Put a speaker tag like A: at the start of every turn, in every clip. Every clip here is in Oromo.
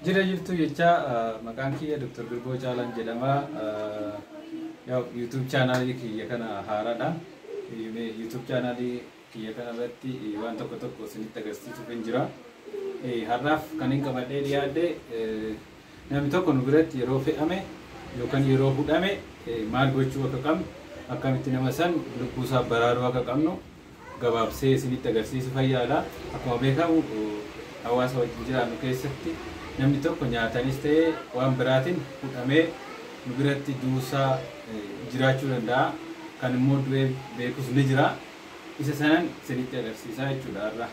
A: Jira jirtu jecha maqaan kiyya Dr. Birboo Caalaan jedhama. YouTube channel kiyya kana haaraadha. YouTube channel kiyya kana irratti waan tokko tokko isinitti agarsiisuuf hin jira. Har'aaf kan hin qabadhee dhiyaadhe namni tokko nu biratti yeroo fe'ame yookaan yeroo hudhame maal gochuu akka qabnu akkamitti nama san lubbuusaaf baraaruu akka qabnu gabaabsee isinitti agarsiisuuf yaala. Akkuma beekamu hawaasa wajjin jiraannu keessatti namni tokko nyaatanis ta'ee waan biraatiin hudhamee nu biratti duusaa jiraachuu danda'a. Kan immoo du'ee beekus ni jira. Isa sanan isinitti agarsiisaa jechuudha har'a.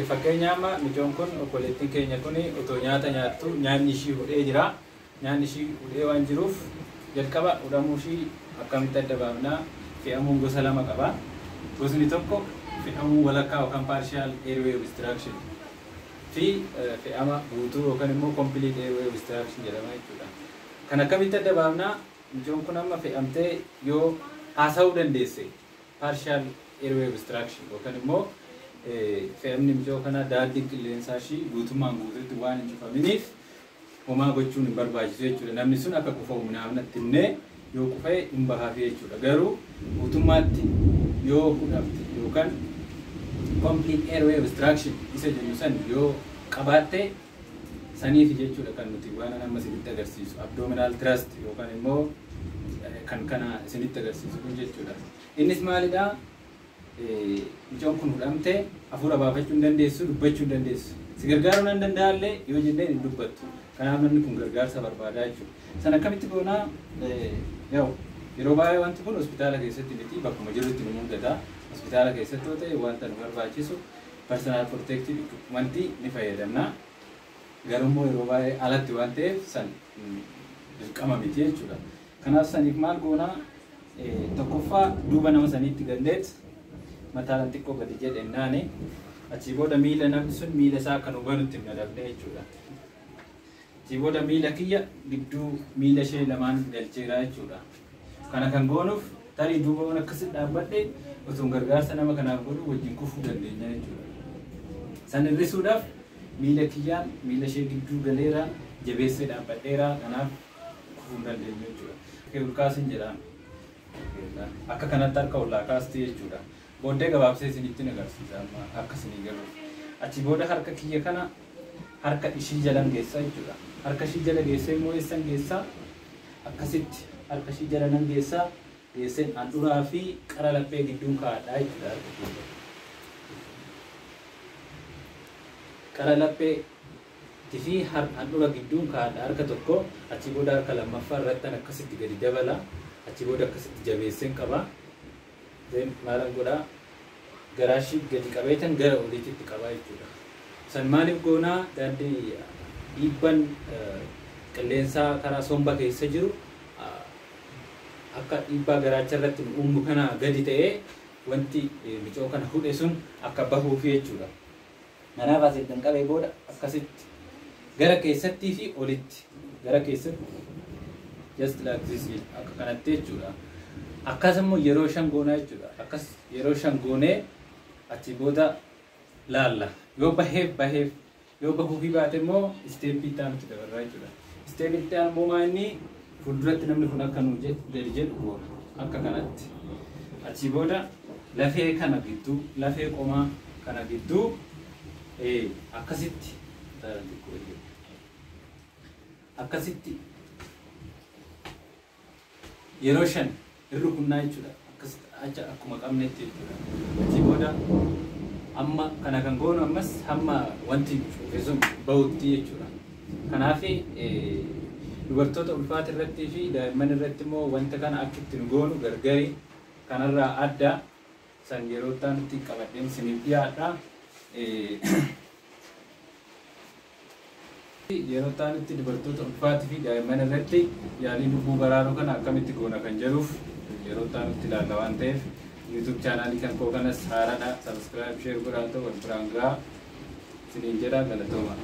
A: Fakkeenyaaf mijoon kun obboleettiin keenya kun otoo nyaata nyaattu nyaanni ishii hudhee jira. Nyaanni ishii hudhee waan jiruuf jalqaba hudhamuu ishii akkamitti adda baafnaa? Fe'amuun gosa lama qaba. Gosni tokko fe'amuu walakkaa yookaan partial airway obstruction fi fe'ama guutuu yookaan immoo complete airway obstruction jedhama jechuudha. Kan akkamitti adda baafnaa? Mijoon kun amma fe'amtee yoo haasa'uu dandeesse partial airway obstruction yookaan immoo fe'amni mijoo kana daandii qilleensaa ishii guutummaan guutuutti waan hin cufaminiif homaa gochuun hin barbaachisu jechuudha. Namni sun akka kufaa'u naannatti himnee yoo kufee hin bahaafi jechuudha. Garuu guutummaatti yoo hudhamte yookaan complete airway obstruction isa jennu san yoo qabaatte saniif jechuudha kan nuti waan amma isinitti agarsiisu abdominal thrust yookaan immoo kan kana isinitti agarsiisu kun jechuudha. Innis maalidha? Mijoon kun hudhamte hafuura baafachuu hin dandeessu, dubbachuu hin dandeessu. Si gargaaruu nan danda'allee yoo jennee hin dubbattu. Kanaaf namni kun gargaarsa barbaadaa jechuudha. San akkamitti goonaa? Yeroo baay'ee wanti kun hospitaala keessatti miti bakkuma jirutti nu mudata. Hospitaala keessatti yoo ta'e wanta nu barbaachisu personal protective equipment ni fayyadamna. Garuu yeroo baay'ee alatti waan ta'eef san dirqama miti jechuudha. Kanaaf saniif maal goonaa? Tokkoffaa duuba nama saniitti galleet mataan xiqqoo gadi jedhennaani achii booda miila namni sun miila isaa kan hubanutti hin nadabne jechuudha. Achii booda miila kiyya gidduu miila ishee lamaan galcheera jechuudha. Kana kan goonuuf tarii duuba waan akkasitti dhaabbadhe osoo gargaarsa nama kanaaf godhu wajjin kufuu dandeenya jechuudha. San hir'isuudhaaf miila kiyyaan miila ishee gidduu galeera jabeessee dhaabbadheera kanaaf kufuu hin dandeenyu jechuudha. Ulkaasin jedhama. Akka kanatti harka ollaa kaasti jechuudha. Booddee gabaabsee isinitti agarsiisa amma akka isinii galu. Achi booda harka kiyya kana harka ishii jalan geessaa jechuudha. Harka ishii jala geessee immoo eessan geessaa? Akkasitti harka ishii jala nan geessaa geesseen handhuuraa fi qara laphee gidduun kaa'adhaa jechuudha harka kiyya. Qara laphee fi handhuura gidduun kaa'adhaa harka tokko. Achi booda harka lammaffaa irratti akkasitti gadi dabala. Achi booda akkasitti jabeesseen qaba. Maalan godhaa garaashii gadi qabeetan gara oliitti qabaa jechuudha. San maaliif goonaa? Daandii dhiibban qilleensaa karaa somba keessa jiru akka dhiibbaa garaacha irratti uumu kana gadi ta'ee wanti mijoo kana hudhe sun akka bahuufi jechuudha. Kanaaf asitti qabee booda akkasitti gara keessattii fi olitti gara keessatti just like this akka kanatti jechuudha. Akkasumas yeroo shan goonaa jechuudha. Akkas yeroo shan goonee achi booda laalla. Yoo baheef yoo bahuufi baate immoo isteeppii itti aanutti dabarraa jechuudha. Isteeppii itti aanu immoo inni fuulduratti namni kun akka nu gadi jedhu goona akka kanatti. Achi booda lafee kana gidduu lafee qomaa kana gidduu akkasitti yeroo shan irru kunnaa jechuudha. Akkasitti akkuma qabnetti jechuudha. Achi booda amma kana kan goonu ammas hamma wanti sun bahutti jechuudha. Kanaaf dubartoota ulfaata irratti fi daa'imman irratti immoo wanta kana akka ittiin goonu gargari kanarraa adda san yeroo ta'anitti qabadheen isiniif dhiyaadha. Yeroo ta'anitti dubartoota ulfaata fi daa'imman irratti yaalii lubbuu baraaruu kana akkamitti goona kan jedhuuf yeroo ta'anitti ilaalla waan ta'eef YouTube chaanaalii kan koo kanas haaraadha. Subscribe, share godhaa ta'u wal biraan gahaa isiniin jedha. Galatooma.